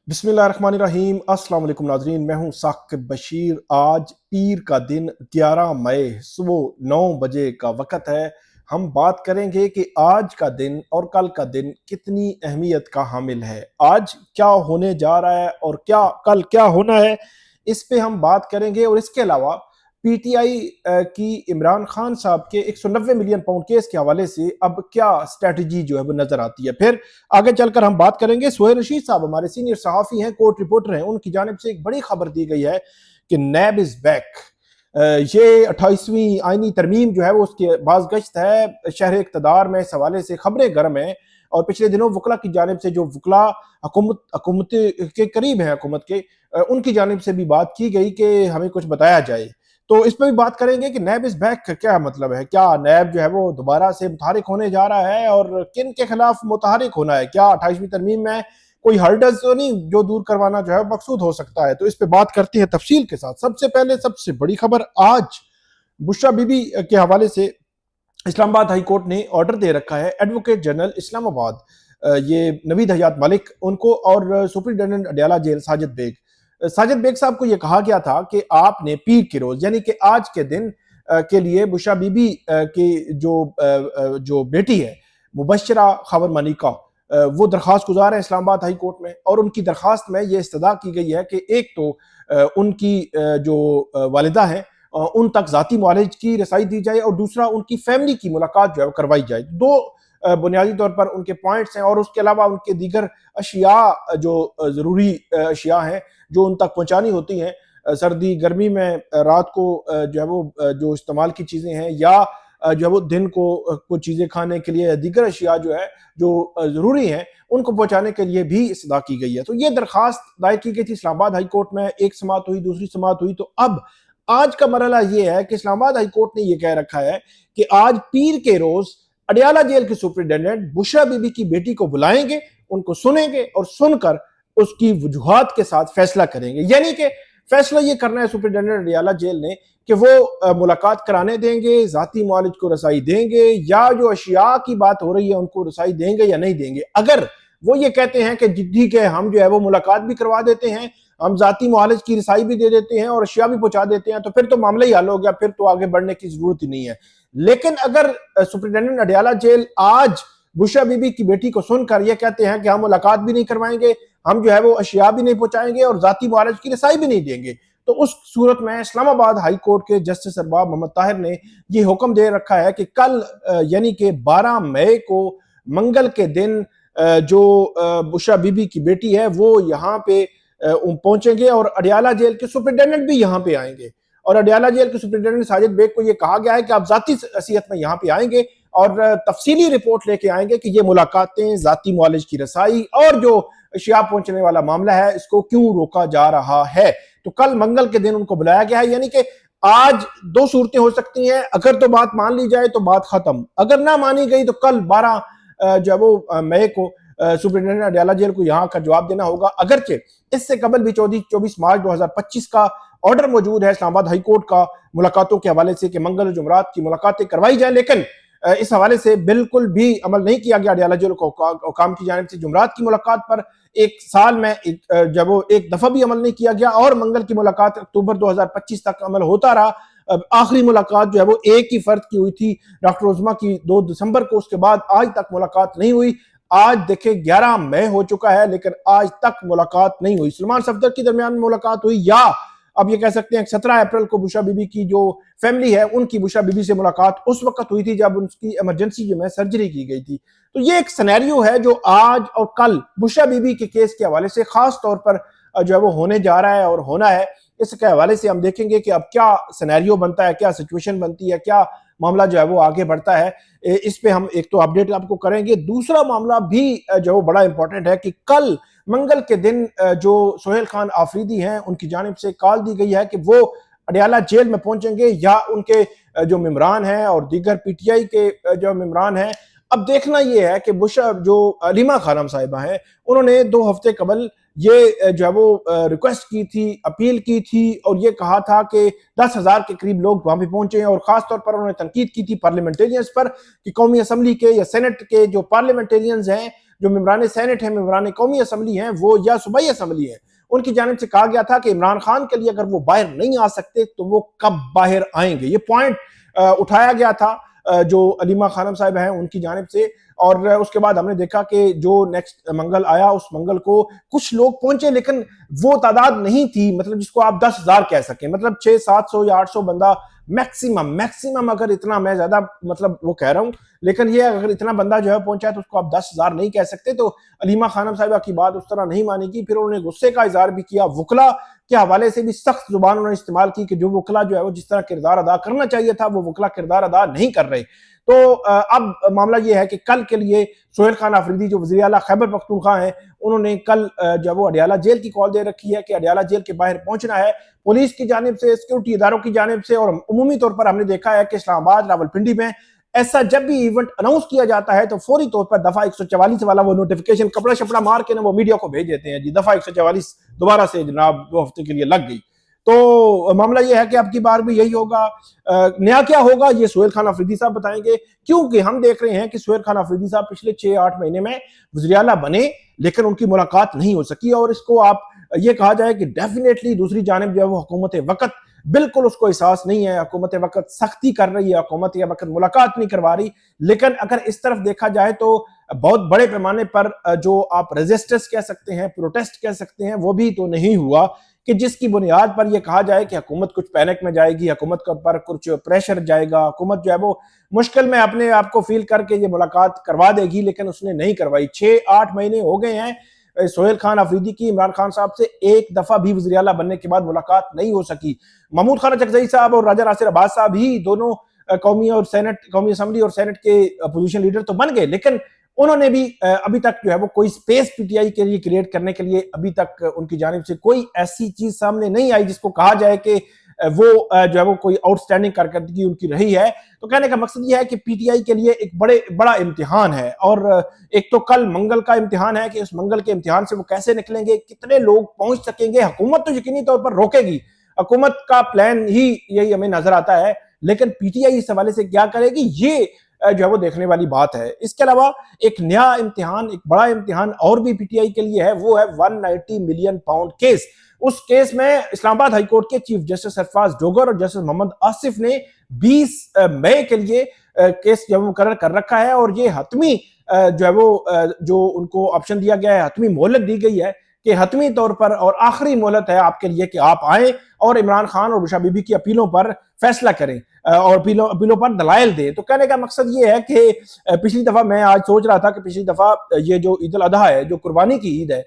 बिस्मिल्लाहिर्रहमानिर्रहीम। अस्सलाम वालेकुम नाजरीन, मैं हूं साकिब बशीर। आज पीर का दिन 11 मई सुबह 9 बजे का वक़्त है। हम बात करेंगे कि आज का दिन और कल का दिन कितनी अहमियत का हामिल है, आज क्या होने जा रहा है और क्या कल क्या होना है, इस पे हम बात करेंगे। और इसके अलावा पीटीआई की इमरान खान साहब के 190 मिलियन पाउंड केस के हवाले से अब क्या स्ट्रेटजी जो है वो नजर आती है। फिर आगे चलकर हम बात करेंगे। सोहेल रशीद साहब हमारे सीनियर सहाफ़ी हैं, कोर्ट रिपोर्टर हैं, उनकी जानिब से एक बड़ी खबर दी गई है कि नैब इज़ बैक। ये 28वीं आइनी तरमीम जो है वो उसके बाज़गश्त है शहर इक़्तिदार में। इस हवाले से खबरें गर्म हैं और पिछले दिनों वकला की जानिब से, जो वकला हुकूमत के करीब हैं, हुकूमत के, उनकी जानिब से भी बात की गई कि हमें कुछ बताया जाए। तो इस पर भी बात करेंगे कि नैब इज़ बैक का क्या मतलब है, क्या नैब जो है वो दोबारा से मुतहरिक होने जा रहा है और किन के खिलाफ मुतहरिक होना है, क्या 28वीं तरमीम में कोई हर्डल्स तो नहीं जो दूर करवाना जो है मकसूद हो सकता है। तो इस पे बात करते हैं तफसील के साथ। सबसे पहले सबसे बड़ी खबर आज बुशरा बीबी के हवाले से इस्लामाबाद हाई कोर्ट ने ऑर्डर दे रखा है एडवोकेट जनरल इस्लामाबाद, ये नवीद हयात मलिक, उनको और सुपरिटेंडेंट अडियाला जेल साजिद बेग साहब को यह कहा गया था कि आपने पीर के रोज यानी कि आज के दिन के लिए बुशरा बीबी की जो बेटी है मुबशरा खबर मनिका, वो दरख्वास्त गुजार है इस्लामाबाद हाई कोर्ट में। और उनकी दरख्वास्त में यह इस्तदा की गई है कि एक तो उनकी जो वालिदा है उन तक ज़ाती मुआलिज की रसाई दी जाए और दूसरा उनकी फैमिली की मुलाकात जो है करवाई जाए। दो बुनियादी तौर पर उनके पॉइंट्स हैं और उसके अलावा उनके दीगर अशिया जो ज़रूरी अशिया हैं जो उन तक पहुँचानी होती हैं, सर्दी गर्मी में रात को जो है वो जो इस्तेमाल की चीज़ें हैं या जो है वो दिन को कुछ चीज़ें खाने के लिए दीगर अशिया जो है जो ज़रूरी हैं उनको पहुँचाने के लिए भी इस्तदा की गई है। तो ये दरख्वास्त दायर की गई थी इस्लामाबाद हाई कोर्ट में, एक समाअत हुई, दूसरी समाअत हुई। तो अब आज का मरहला ये है कि इस्लामाबाद हाई कोर्ट ने यह कह रखा है कि आज पीर के रोज अडियाला जेल के सुपरिटेंडेंट बुशरा बीबी की बेटी को बुलाएंगे, उनको सुनेंगे और सुनकर उसकी वजूहात के साथ फैसला करेंगे। यानी कि फैसला ये करना है सुपरिटेंडेंट अडियाला जेल ने कि वो मुलाकात कराने देंगे, जाती मुआलिज को रसाई देंगे या जो अशिया की बात हो रही है उनको रसाई देंगे या नहीं देंगे। अगर वो ये कहते हैं कि जिद्दी के हम जो है वो मुलाकात भी करवा देते हैं, हम जाती मुआलिज की रसाई भी दे देते हैं और अशिया भी पहुंचा देते हैं, तो फिर तो मामला ही हल हो गया, फिर तो आगे बढ़ने की जरूरत ही नहीं है। लेकिन अगर सुपरिटेंडेंट अडियाला जेल आज बुशरा बीबी की बेटी को सुनकर यह कहते हैं कि हम मुलाकात भी नहीं करवाएंगे, हम जो है वो अशिया भी नहीं पहुंचाएंगे और जाती मुआलिज की रसाई भी नहीं देंगे, तो उस सूरत में इस्लामाबाद हाई कोर्ट के जस्टिस अरबाब मोहम्मद ताहिर ने यह हुक्म दे रखा है कि कल यानी कि 12 मई को मंगल के दिन जो बुशरा बीबी की बेटी है वो यहाँ पे पहुंचेंगे और अडियाला जेल के सुपरिटेंडेंट भी यहाँ पे आएंगे। और अडियाला जेल के सुपरिटेंडेंट साजिद बेग को यह कहा गया है कि आप जाती हैसियत में यहाँ पे आएंगे और तफसीली रिपोर्ट लेके आएंगे कि ये मुलाकातें, जाती मुआलिज की रसाई और जो अशिया पहुंचने वाला मामला है इसको क्यों रोका जा रहा है। तो कल मंगल के दिन उनको बुलाया गया है। यानी कि आज दो सूरतें हो सकती हैं, अगर तो बात मान ली जाए तो बात खत्म, अगर ना मानी गई तो कल 12 जो है वो मई को सुपरिटेंडेंट अडियाला जेल को यहाँ का जवाब देना होगा। अगरचे इससे कबल भी 24 मार्च 2025 का ऑर्डर मौजूद है इस्लामाबाद हाई कोर्ट का मुलाकातों के हवाले से कि मंगल जुमरात की मुलाकातें करवाई जाए, लेकिन इस हवाले से बिल्कुल भी अमल नहीं किया गया अडियाला जेल को हुकाम की जानिब से। जुमरात की मुलाकात पर एक साल में जब वो एक दफा भी अमल नहीं किया गया और मंगल की मुलाकात अक्टूबर 2025 तक अमल होता रहा। आखिरी मुलाकात जो है वो एक ही फर्द की हुई थी, डॉक्टर उज़मा की 2 दिसंबर को, उसके बाद आज तक मुलाकात नहीं हुई। आज देखे 11 मई हो चुका है लेकिन आज तक मुलाकात नहीं हुई। सलमान सफदर के दरमियान मुलाकात हुई या अब ये कह सकते हैं 17 अप्रैल को बुशरा बीबी की जो फैमिली है उनकी बुशरा बीबी से मुलाकात उस वक्त हुई थी जब उनकी इमरजेंसी जो है सर्जरी की गई थी। तो ये एक सिनेरियो है जो आज और कल बुशरा बीबी के केस के हवाले से खास तौर पर जो है वो होने जा रहा है और होना है। इसके हवाले से हम देखेंगे कि अब क्या सिनेरियो बनता है, क्या सिचुएशन बनती है, क्या मामला जो है वो आगे बढ़ता है। इस पे हम एक तो अपडेट आपको करेंगे। दूसरा मामला भी जो है बड़ा इंपॉर्टेंट है कि कल मंगल के दिन जो सोहेल खान आफरीदी हैं उनकी जानिब से कॉल दी गई है कि वो अडियाला जेल में पहुंचेंगे या उनके जो मेम्बरान हैं और दीगर पीटीआई के जो मेम्बरान हैं। अब देखना यह है कि बुशरा जो अलीमा खानम साहिबा हैं उन्होंने 2 हफ्ते कबल ये जो है वो रिक्वेस्ट की थी, अपील की थी और ये कहा था कि 10,000 के करीब लोग वहां पे पहुंचे हैं और खासतौर पर उन्होंने तनकीद की थी पार्लियामेंटेरियंस पर कि कौमी असम्बली के या सेनेट के जो पार्लियामेंटेरियंस हैं جو ممبران سینٹ ہیں، ممبران قومی اسمبلی ہیں وہ یا صوبائی اسمبلی ہیں، ان کی جانب سے کہا گیا تھا کہ عمران خان کے لیے اگر وہ باہر نہیں آ سکتے تو وہ کب باہر آئیں گے. یہ پوائنٹ اٹھایا گیا تھا جو علیمہ خانم صاحب ہیں ان کی جانب سے. اور اس کے بعد ہم نے دیکھا کہ جو نیکسٹ منگل آیا اس منگل کو کچھ لوگ پہنچے، لیکن وہ تعداد نہیں تھی مطلب جس کو آپ 10,000 کہہ سکیں، مطلب 600-700 یا 800 بندہ میکسیمم اگر اتنا، میں زیادہ مطلب وہ کہہ رہا ہوں، لیکن یہ اگر اتنا بندہ جو ہے پہنچا ہے تو اس کو آپ 10,000 نہیں کہہ سکتے. تو علیمہ خانم صاحبہ کی بات اس طرح نہیں مانی گی. پھر انہوں نے غصے کا اظہار بھی کیا، وکلا کے حوالے سے بھی سخت زبان انہوں نے استعمال کی کہ جو وکلا جو ہے وہ جس طرح کردار ادا کرنا چاہیے تھا وہ وکلا کردار ادا نہیں کر رہے. تو اب معاملہ یہ ہے کہ کل کے لیے سہیل خان آفریدی جو وزیر اعلیٰ خیبر پختونخوا ہیں، انہوں نے کل جب وہ اڈیالہ جیل کی کال دے رکھی ہے کہ اڈیالہ جیل کے باہر پہنچنا ہے. پولیس کی جانب سے، سیکورٹی اداروں کی جانب سے، اور عمومی طور پر ہم نے دیکھا ہے کہ اسلام آباد، راولپنڈی میں ایسا جب بھی ایونٹ اناؤنس کیا جاتا ہے تو فوری طور پر دفعہ 144 والا وہ نوٹیفیکیشن کپڑا شپڑا مار کے وہ میڈیا کو بھیج دیتے ہیں، جی دفعہ 144 دوبارہ سے جناب 2 ہفتے کے لیے لگ گئی. تو معاملہ یہ ہے کہ اب کی بار بھی یہی ہوگا. نیا کیا ہوگا یہ سہیل خان آفریدی صاحب بتائیں گے، کیونکہ ہم دیکھ رہے ہیں کہ سہیل خان آفریدی صاحب پچھلے 6-8 مہینے میں وزیر اعلیٰ بنے لیکن ان کی ملاقات نہیں ہو سکی. اور اس کو آپ یہ کہا جائے کہ ڈیفینیٹلی دوسری جانب جو ہے وہ حکومت وقت بالکل اس کو احساس نہیں ہے، حکومت وقت سختی کر رہی ہے، حکومت وقت ملاقات نہیں کروا رہی. لیکن اگر اس طرف دیکھا جائے تو بہت بڑے پیمانے پر جو آپ ریزسٹنس کہہ سکتے ہیں، پروٹیسٹ کہہ سکتے ہیں، وہ بھی تو نہیں ہوا کہ جس کی بنیاد پر یہ کہا جائے کہ حکومت کچھ پینک میں جائے گی، حکومت پر کچھ پریشر جائے گا، حکومت جو ہے وہ مشکل میں اپنے آپ کو فیل کر کے یہ ملاقات کروا دے گی، لیکن اس نے نہیں کروائی. 6-8 مہینے ہو گئے ہیں سہیل خان آفریدی کی عمران خان صاحب سے ایک دفعہ بھی وزیر اعلیٰ بننے کے بعد ملاقات نہیں ہو سکی. محمود خان چکزئی صاحب اور راجہ ناصر عباس صاحب ہی دونوں قومی اسمبلی اور سینٹ کے اپوزیشن لیڈر تو بن گئے، لیکن انہوں نے بھی ابھی تک جو ہے وہ کوئی سپیس پی ٹی آئی کے لیے کریٹ کرنے کے لیے ابھی تک ان کی جانب سے کوئی ایسی چیز سامنے نہیں آئی جس کو کہا جائے کہ وہ جو ہے وہ کوئی آؤٹ سٹینڈنگ کارکردگی ان کی رہی ہے. تو کہنے کا مقصد یہ ہے کہ پی ٹی آئی کے لیے ایک بڑا امتحان ہے، اور ایک تو کل منگل کا امتحان ہے کہ اس منگل کے امتحان سے وہ کیسے نکلیں گے، کتنے لوگ پہنچ سکیں گے. حکومت تو یقینی طور پر روکے گی، حکومت کا پلان ہی یہی ہمیں نظر آتا ہے، لیکن پی ٹی آئی اس حوالے سے کیا کرے گی یہ جو ہے وہ دیکھنے والی بات ہے. اس کے علاوہ ایک نیا امتحان، ایک بڑا امتحان اور بھی پی ٹی آئی کے لیے ہے، وہ ہے 190 ملین پاؤنڈ کیس. اس کیس میں اسلام آباد ہائی کورٹ کے چیف جسٹس سرفراز ڈوگر اور جسٹس محمد آصف نے 20 مئی کے لیے کیس جو مقرر کر رکھا ہے، اور یہ حتمی جو ہے وہ جو ان کو آپشن دیا گیا ہے، حتمی مہلت دی گئی ہے کہ حتمی طور پر اور آخری مہلت ہے آپ کے لیے کہ آپ آئیں اور عمران خان اور بشرا بی بی کی اپیلوں پر فیصلہ کریں اور اپیلوں پر دلائل دیں. تو کہنے کا مقصد یہ ہے کہ پچھلی دفعہ میں آج سوچ رہا تھا کہ پچھلی دفعہ یہ جو عید الاضحیٰ ہے، جو قربانی کی عید ہے،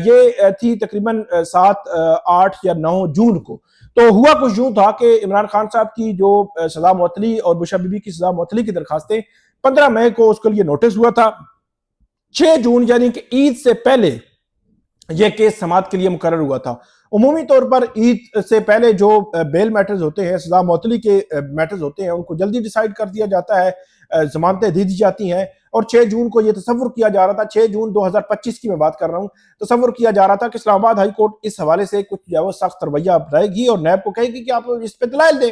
یہ تھی تقریباً 7، 8 یا 9 جون کو. تو ہوا کچھ یوں تھا کہ عمران خان صاحب کی جو سزا معطلی اور بشرا بی بی کی سزا معطلی کی درخواستیں 15 مئی کو اس کے لیے نوٹس ہوا تھا. 6 جون یعنی کہ عید سے پہلے یہ کیس سماعت کے لیے مقرر ہوا تھا. عمومی طور پر عید سے پہلے جو بیل میٹرز ہوتے ہیں، سزا معطلی کے میٹرز ہوتے ہیں، ان کو جلدی ڈیسائیڈ کر دیا جاتا ہے، ضمانتیں دے دی جاتی ہیں. اور 6 جون کو یہ تصور کیا جا رہا تھا، 6 جون 2025 کی میں بات کر رہا ہوں، تصور کیا جا رہا تھا کہ اسلام آباد ہائی کورٹ اس حوالے سے کچھ جو ہے وہ سخت رویہ اپنائے گی اور نیب کو کہے گی کہ آپ اس پہ دلائل دیں.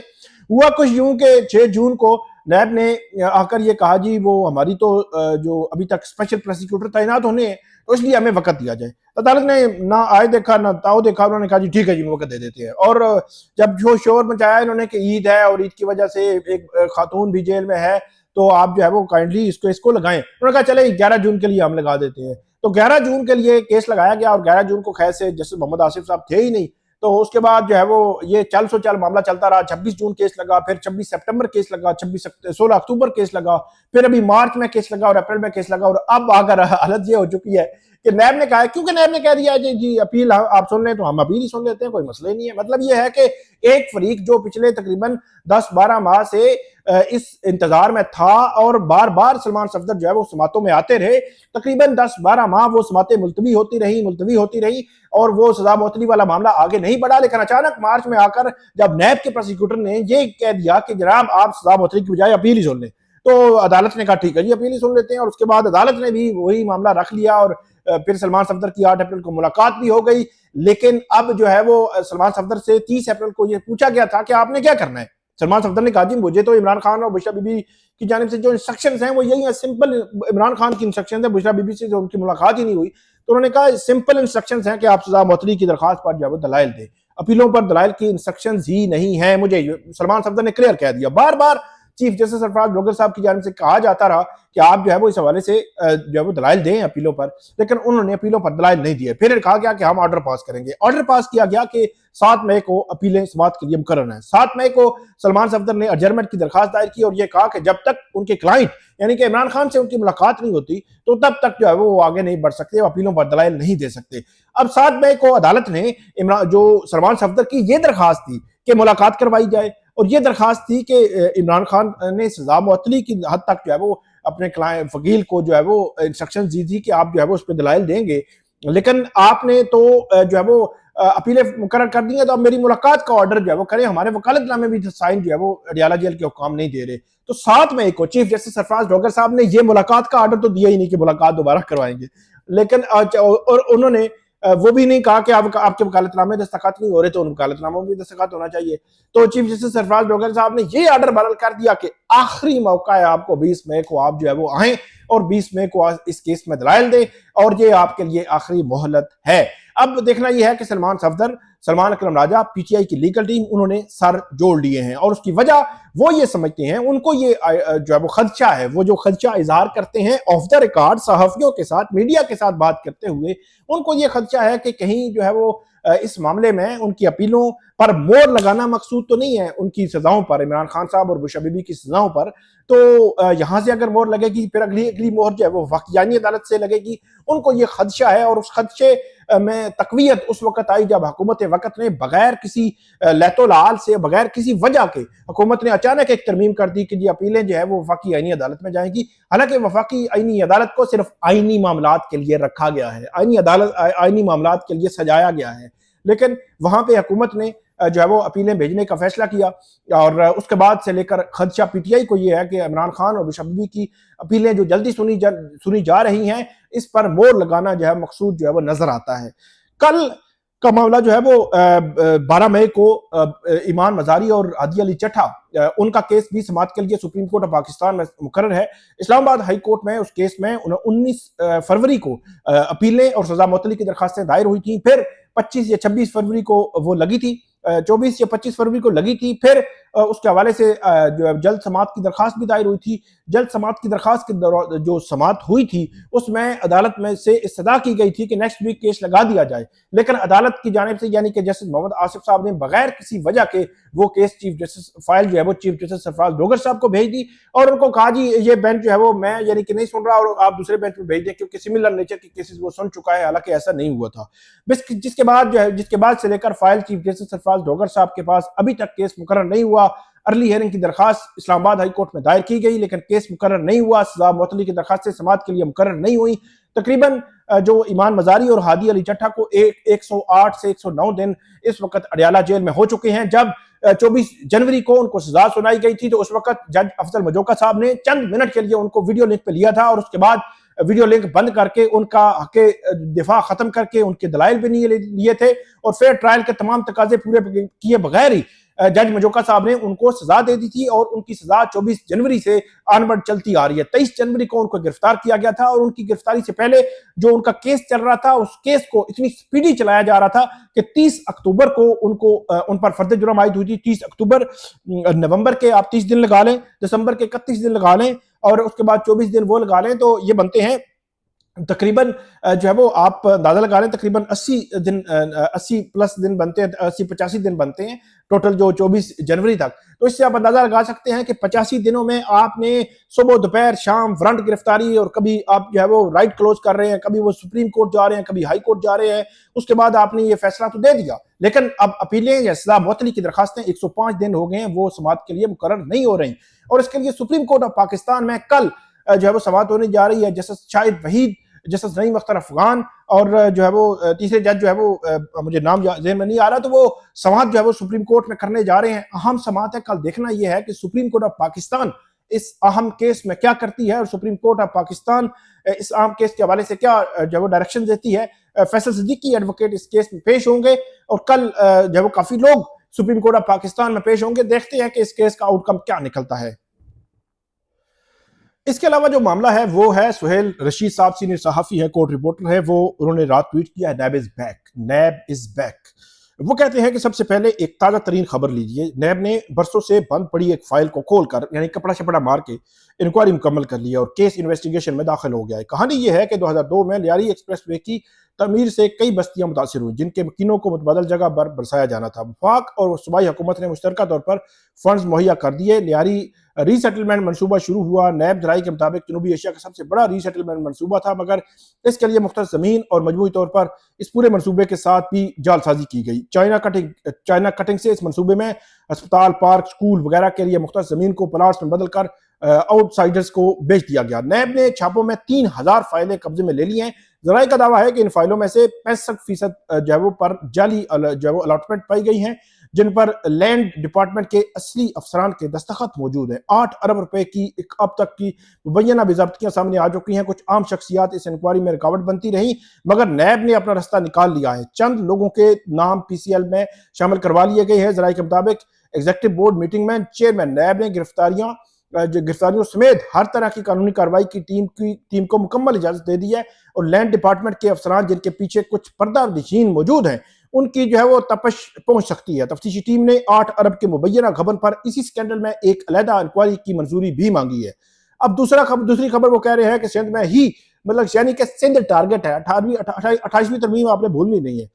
ہوا کچھ یوں کہ 6 جون کو نیب نے آ کر یہ کہا جی وہ ہماری تو جو ابھی تک اسپیشل پروسیکیوٹر تعینات ہونے ہیں تو اس لیے ہمیں وقت دیا جائے. عدالت نے نہ آئے دیکھا نہ تاؤ دیکھا، انہوں نے کہا جی ٹھیک ہے جی وقت دے دیتے ہیں. اور جب جو شور مچایا انہوں نے کہ عید ہے اور عید کی وجہ سے ایک خاتون بھی جیل میں ہے تو آپ جو ہے وہ کائنڈلی اس کو لگائیں. انہوں نے کہا چلے 11 جون کے لیے ہم لگا دیتے ہیں. تو 11 جون کے لیے کیس لگایا گیا، اور 11 جون کو خیر سے جسٹس محمد آصف صاحب تھے ہی نہیں، تو اس کے بعد جو ہے وہ یہ چل معاملہ چلتا رہا. 26 جون کیس لگا، پھر 26 سپٹمبر کیس لگا، 16 اکتوبر کیس لگا، پھر ابھی مارچ میں کیس لگا اور اپریل میں کیس لگا. اور اب آ کر حالت یہ ہو چکی ہے کہ نیب نے کہا ہے، کیونکہ نیب نے کہہ دیا ہے جی اپیل آپ سن لیں تو ہم اپیل ہی سن لیتے ہیں، کوئی مسئلہ ہی نہیں ہے. مطلب یہ ہے کہ ایک فریق جو پچھلے تقریباً 10-12 ماہ سے اس انتظار میں تھا اور بار بار سلمان صفدر جو ہے وہ سماعتوں میں آتے رہے، تقریباً 10-12 ماہ وہ سماعتیں ملتوی ہوتی رہی اور وہ سزا معطلی والا معاملہ آگے نہیں بڑھا. لیکن اچانک مارچ میں آ کر جب نیب کے پروسیکیوٹر نے یہ کہہ دیا کہ جناب آپ سزا معطلی کی بجائے اپیل ہی سن لیں، تو عدالت نے کہا ٹھیک ہے جی اپیل ہی سن لیتے ہیں. اور اس کے بعد عدالت نے بھی وہی معاملہ رکھ لیا اور پھر سلمان صفدر کی 8 اپریل کو ملاقات بھی ہو گئی. لیکن اب جو ہے وہ سلمان صفدر سے 30 اپریل کو یہ پوچھا گیا تھا کہ آپ نے کیا کرنا ہے. सलमान सफदर ने कहा जी मुझे तो इमरान खान और बुशरा बीबी की जानिब से जो इंस्ट्रक्शंस हैं वो यही है, सिंपल इमरान खान की इंस्ट्रक्शंस है, बुशरा बीबी से जो उनकी मुलाकात ही नहीं हुई, तो उन्होंने कहा सिंपल इंस्ट्रक्शंस हैं कि आप सजा मुअत्तली की दरखास्त पर जो है वो दलाइल दें, अपीलों पर दलाइल की इंस्ट्रक्शंस ही नहीं है। मुझे सलमान सफदर ने क्लियर कह दिया। बार बार चीफ जस्टिस सरफराज लोगर साहब की जानिब से कहा जाता रहा कि आप जो है वो इस हवाले से जो है वो दलाइल दें अपीलों पर, लेकिन उन्होंने अपीलों पर दलाइल नहीं दिए। फिर कहा गया कि हम ऑर्डर पास करेंगे। ऑर्डर पास किया गया कि 7 मई को अपीलें समाअत के लिए मुकर्रर हैं। 7 मई को सलमान सफदर ने एडजर्नमेंट की दरखास्त दायर की और ये कहा कि जब तक उनके क्लाइंट यानी कि इमरान खान से उनकी मुलाकात नहीं होती तो तब तक जो है वो आगे नहीं बढ़ सकते, अपीलों पर दलाइल नहीं दे सकते। अब 7 मई को अदालत ने जो सलमान सफदर की ये दरखास्त थी कि मुलाकात करवाई जाए और ये दरखास्त थी कि इमरान खान ने सजा मुअत्तली की हद तक जो है वो अपने क्लाइंट वकील को जो है वो इंस्ट्रक्शन दी थी कि आप जो है वो उस पर दलाइल देंगे, लेकिन आपने तो जो है वो अपीलें मुकर्रर कर दी हैं, तो अब मेरी मुलाकात का ऑर्डर जो है वो करें। हमारे वकालतनामे भी साइन जो है वो अडियाला जेल के हुक्म नहीं दे रहे। तो 7 मई को चीफ जस्टिस सरफराज लोगर साहब ने ये मुलाकात का ऑर्डर तो दिया ही नहीं कि मुलाकात दोबारा करवाएंगे, लेकिन और उन्होंने वो भी नहीं कहा कि आपके वकालतनामे दस्तखत नहीं हो रहे तो उन वकालतनामों में भी दस्तखत होना चाहिए। तो चीफ जस्टिस सरफराज लोगर साहब ने ये ऑर्डर बदल कर दिया कि आखिरी मौका है आपको, 20 मई को आप जो है वो आए और 20 मई को इस केस में दलाइल दें और ये आपके लिए आखिरी मोहलत है। अब देखना यह है कि सलमान सफदर, सलमान अकरम राजा, पीटीआई की लीगल टीम, उन्होंने सर जोड़ लिए हैं और उसकी वजह वो ये समझते हैं, उनको ये जो है वो खदशा है, वो जो खदशा इजहार करते हैं ऑफ द रिकॉर्ड सहाफियों के साथ, मीडिया के साथ बात करते हुए, उनको ये खदशा है कि कहीं जो है वो इस मामले में उनकी अपीलों पर मोहर लगाना मकसूद तो नहीं है, उनकी सजाओं पर, इमरान खान साहब और बुशरा बीबी की सजाओं पर, तो यहां से अगर मोहर लगेगी फिर अगली मोहर जो है वो वकीयानी अदालत से लगेगी। उनको ये खदशा है और उस खदशे में तकवीयत उस वक्त आई जब हुकूमत वक्त ने बगैर किसी लैतोलाल से, बगैर किसी वजह के हुकूमत ने अचानक एक तरमीम कर दी कि जी अपीलें जो है वो वफाकी आईनी अदालत में जाएंगी। हालांकि वफाकी आईनी अदालत को सिर्फ आईनी मामलात के लिए रखा गया है, आईनी मामलात के लिए सजाया गया है, लेकिन वहां पे हुकूमत ने जो है वो अपीलें भेजने का फैसला किया और उसके बाद से लेकर खदशा पीटीआई को ये है कि इमरान खान और बुशरा बीबी की अपीलें जो जल्दी सुनी जा रही हैं, इस पर मोहर लगाना जो है मकसूद जो है वो नजर आता है। कल का मामला जो है वो 12 मई को ईमान मजारी और हादी अली चट्ठा, उनका केस भी समाअत के लिए सुप्रीम कोर्ट ऑफ पाकिस्तान में मुकर्रर है। इस्लामाबाद हाई कोर्ट में उस केस में 19 फरवरी को अपीलें और सजा मुअत्तली की दरखास्तें दायर हुई थी, फिर 25 या 26 फरवरी को वो लगी थी, 24 या 25 फरवरी को लगी थी, फिर उसके हवाले से जो जल्द समाअत की दरखास्त भी दायर हुई थी। जल्द समाअत की दरखास्त की जो समाअत हुई थी उसमें अदालत में से इस्तदा की गई थी कि नेक्स्ट वीक केस लगा दिया जाए, लेकिन अदालत की जानिब से यानी कि जस्टिस मोहम्मद आसिफ साहब ने बगैर किसी वजह के वो केस चीफ जस्टिस फाइल जो है वो चीफ जस्टिस सरफराज लोगर साहब को भेज दी और उनको कहा जी ये बेंच जो है वो मैं यानी कि नहीं सुन रहा और आप दूसरे बेंच में भेज दें क्योंकि सिमिलर नेचर के केसेस वो सुन चुका है, हालांकि ऐसा नहीं हुआ था। जिसके बाद से लेकर file chief justice Sarfaraz Logar साहब के पास अभी तक केस मुकर्रर नहीं हुआ। अर्ली हियरिंग की दरखास्त इस्लामाबाद हाई कोर्ट में दायर की गई लेकिन केस मुकर्रर नहीं हुआ। सजा मुअत्तली की दरखास्तें समाअत के लिए मुकर्रर नहीं हुई। तकरीबन जो ईमान मजारी और हादी अली चट्ठा को 108 से 109 दिन इस वक्त अडियाला जेल में हो चुके हैं। जब 24 जनवरी को उनको सजा सुनाई गई थी तो उस वक्त जज अफजल मजोका साहब ने चंद मिनट के लिए उनको वीडियो लिंक पे लिया था और उसके बाद वीडियो लिंक बंद करके उनका हक़े दिफा खत्म करके उनके दलाइल भी नहीं लिए थे और फेयर ट्रायल के तमाम तकाजे पूरे किए बगैर ही जज मजोका साहब ने उनको सजा दे दी थी और उनकी सजा 24 जनवरी से ऑनवर्ड चलती आ रही है। 23 जनवरी को उनको गिरफ्तार किया गया था और उनकी गिरफ्तारी से पहले जो उनका केस चल रहा था उस केस को इतनी स्पीडी चलाया जा रहा था कि 30 अक्टूबर को उन पर फर्द जुर्म आयद हुई थी। 30 अक्टूबर, नवंबर के आप 30 दिन लगा लें, दिसंबर के 31 दिन लगा लें और उसके बाद 24 दिन वो लगा लें तो ये बनते हैं तकरीबन जो है वो आप अंदाजा लगा लें तकरीबन 80 प्लस दिन बनते हैं, 85 दिन बनते हैं टोटल जो 24 जनवरी तक। तो इससे आप अंदाजा लगा सकते हैं कि 85 दिनों में आपने सुबह दोपहर शाम वारंट गिरफ्तारी और कभी आप जो है वो राइट क्लोज कर रहे हैं, कभी वो सुप्रीम कोर्ट जा रहे हैं, कभी हाई कोर्ट जा रहे हैं, उसके बाद आपने ये फैसला तो दे दिया लेकिन अब अपीलें या सजा मुअत्तली की दरखास्तें 105 दिन हो गए हैं वो समाअत के लिए मुकर्रर नहीं हो रही और इसके लिए सुप्रीम कोर्ट ऑफ पाकिस्तान में कल जो है वो समाअत होने जा रही है। जस्टिस शाहिद वहीद, जस्टिस नईम अख्तर अफगान और जो है वो तीसरे जज जो है वो मुझे नाम ज़हन में नहीं आ रहा, तो वो समाअत जो है वो सुप्रीम कोर्ट में करने जा रहे हैं। अहम समाअत है। कल देखना यह है कि सुप्रीम कोर्ट ऑफ पाकिस्तान इस अहम केस में क्या करती है और सुप्रीम कोर्ट ऑफ पाकिस्तान इस अहम केस के हवाले से क्या जो है वो डायरेक्शन देती है। फैसल सिद्दीकी एडवोकेट इस केस में पेश होंगे और कल जो है वो काफी लोग सुप्रीम कोर्ट ऑफ पाकिस्तान में पेश होंगे। देखते हैं कि इस केस का आउटकम क्या निकलता है। इसके अलावा जो मामला है वो है सुहेल रशीद साहब, सीनियर सहाफ़ी है, कोर्ट रिपोर्टर है, वो उन्होंने रात ट्वीट किया है, NAB is back, NAB is back. वो कहते हैं कि सबसे पहले एक ताज़ा तरीन खबर लीजिए। नैब ने बरसों से बंद पड़ी एक फाइल को खोल कर, यानी कपड़ा शपड़ा मार के इंक्वायरी मुकम्मल कर लिया और केस इन्वेस्टिगेशन में दाखिल हो गया है। कहानी ये है कि 2002 में लियारी एक्सप्रेस वे की तमीर से कई बस्तियां मुतासर हुई, जिनके मकीनों को मुतबादल जगह पर बरसाया जाना था। वफाक और सूबाई हुकूमत ने मुश्तरका तौर पर फंड्स मुहैया कर दिए। लियारी रीसेटलमेंट मनसूबा शुरू हुआ। नैब जराई के मुताबिक जनूबी एशिया का सबसे बड़ा रीसेटलमेंट मनसूबा था, मगर इसके लिए मुख्तलिफ ज़मीन और मजमूई तौर पर इस पूरे मनसूबे के साथ भी जालसाजी की गई। चाइना कटिंग से इस मनसूबे में अस्पताल, पार्क, स्कूल वगैरह के लिए मुख्तलिफ ज़मीन को प्लाट्स में बदल कर आउटसाइडर्स को बेच दिया गया। नैब ने छापों में 3000 फाइलें कब्जे में ले ली हैं। जराई का दावा है कि इन फाइलों में से 65% जो है वो पर जाली जो है वो अलॉटमेंट पाई गई हैं, जिन पर लैंड डिपार्टमेंट के असली अफसरान के दस्तखत मौजूद हैं। 8 अरब रुपए की अब तक की मुबैना बेज़ाब्तियां सामने आ चुकी हैं। कुछ आम शख्सियात इस इंक्वायरी में रुकावट बनती रही, मगर नैब ने अपना रास्ता निकाल लिया है। चंद लोगों के नाम PCL में शामिल करवा लिए गए हैं। जराई के मुताबिक एग्जीक्यूटिव बोर्ड मीटिंग में चेयरमैन नैब ने गिरफ्तारियों समेत हर तरह की कानूनी कार्रवाई की टीम को मुकम्मल इजाजत दे दी है और लैंड डिपार्टमेंट के अफसरान जिनके पीछे कुछ पर्दा नशीन मौजूद हैं, उनकी जो है वो तपश पहुंच सकती है। तफ्तीशी टीम ने 8 अरब के मुबैना गबन पर इसी स्कैंडल में एक अलहदा इंक्वायरी की मंजूरी भी मांगी है। अब दूसरी खबर वो कह रहे हैं कि सिंध में ही, मतलब यानी कि सिंध टारगेट है। 28वीं तरमीम आपने भूलनी नहीं है।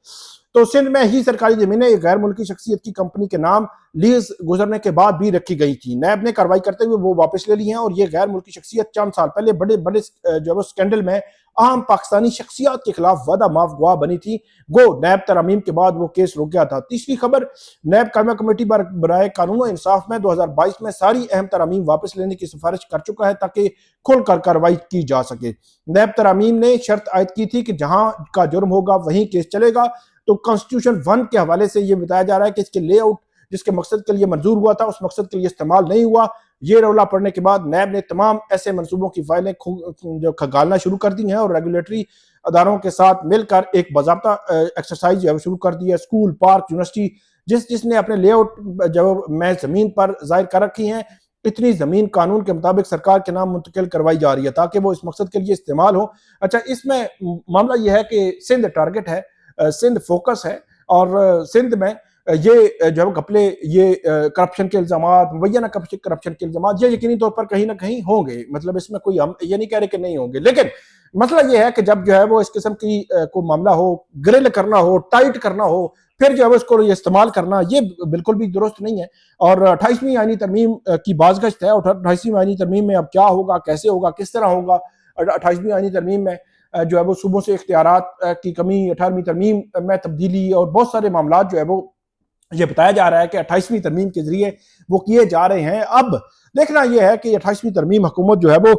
तो सिंध में ही सरकारी जमीनें एक गैर मुल्की शख्सियत की कंपनी के नाम लीज गुजरने के बाद भी रखी गई थी। नैब ने कार्रवाई करते हुए वो वापस ले ली हैं और ये गैर मुल्की शख्सियत चंद साल पहले बड़े बड़े जो स्कैंडल में अहम पाकिस्तानी शख्सियात के खिलाफ वादा माफ गवाह बनी थी। गो नैब तरामीम के बाद वो केस रुक गया था। तीसरी खबर, नैब कायमा कमेटी बराए कानून और इंसाफ में 2022 में सारी अहम तरामीम वापस लेने की सिफारिश कर चुका है ताकि खुलकर कार्रवाई की जा सके। नैब तरामीम ने शर्त आयद की थी कि जहां का जुर्म होगा वहीं केस चलेगा। तो कॉन्स्टिट्यूशन 1 के हवाले से ये बताया जा रहा है कि इसके लेआउट जिसके मकसद के लिए मंजूर हुआ था, उस मकसद के लिए इस्तेमाल नहीं हुआ। ये रौला पड़ने के बाद नैब ने तमाम ऐसे मंसूबों की फाइलें जो खंगालना शुरू कर दी हैं और रेगुलेटरी अदारों के साथ मिलकर एक बाज़ाब्ता एक्सरसाइज शुरू कर दी है। स्कूल, पार्क, यूनिवर्सिटी जिसने अपने लेआउट जो में ज़मीन पर जाहिर कर रखी हैं, इतनी ज़मीन कानून के मुताबिक सरकार के नाम मुंतकिल करवाई जा रही है ताकि वो इस मकसद के लिए इस्तेमाल हो। अच्छा, इसमें मामला यह है कि सिंध टारगेट है, सिंध फोकस है और सिंध में ये जो घपले, ये करप्शन के इल्जामात, मुबैना करप्शन के इल्जामात ये यकीनी तौर पर कहीं ना कहीं होंगे। मतलब इसमें कोई हम ये नहीं कह रहे कि नहीं होंगे, लेकिन मसला ये है कि जब जो है वो इस किस्म की को मामला हो, ग्रिल करना हो, टाइट करना हो, फिर जो है इसको इस्तेमाल करना, ये बिल्कुल भी दुरुस्त नहीं है। और 28वीं आईनी तरमीम की बाज़गश्त है और 28वीं आईनी तरमीम में अब क्या होगा, कैसे होगा, किस तरह होगा। 28वीं आईनी तरमीम में जो है वो सूबों से इख्तियारात की कमी, 18वीं तरमीम में तब्दीली और बहुत सारे मामला जो है वो ये बताया जा रहा है कि 28वीं तरमीम के जरिए वो किए जा रहे हैं। अब देखना यह है कि 28वीं तरमीम हुकूमत जो है वो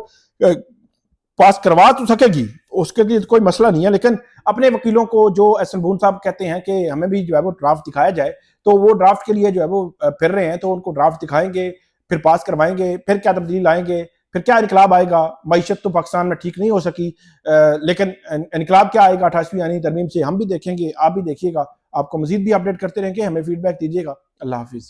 पास करवा तो सकेगी, उसके लिए कोई मसला नहीं है, लेकिन अपने वकीलों को जो एहसन बून साहब कहते हैं कि हमें भी जो है वो ड्राफ्ट दिखाया जाए, तो वो ड्राफ्ट के लिए जो है वो फिर रहे हैं, तो उनको ड्राफ्ट दिखाएंगे, फिर पास करवाएंगे, फिर क्या तब्दीली लाएंगे, फिर क्या इनकलाब आएगा। मईशत तो पाकिस्तान में ठीक नहीं हो सकी, लेकिन इनकलाब क्या आएगा 28वीं आईनी तरमीम से, हम भी देखेंगे, आप भी देखिएगा। आपको मजीद भी अपडेट करते रहेंगे, हमें फीडबैक दीजिएगा। अल्लाह हाफिज़।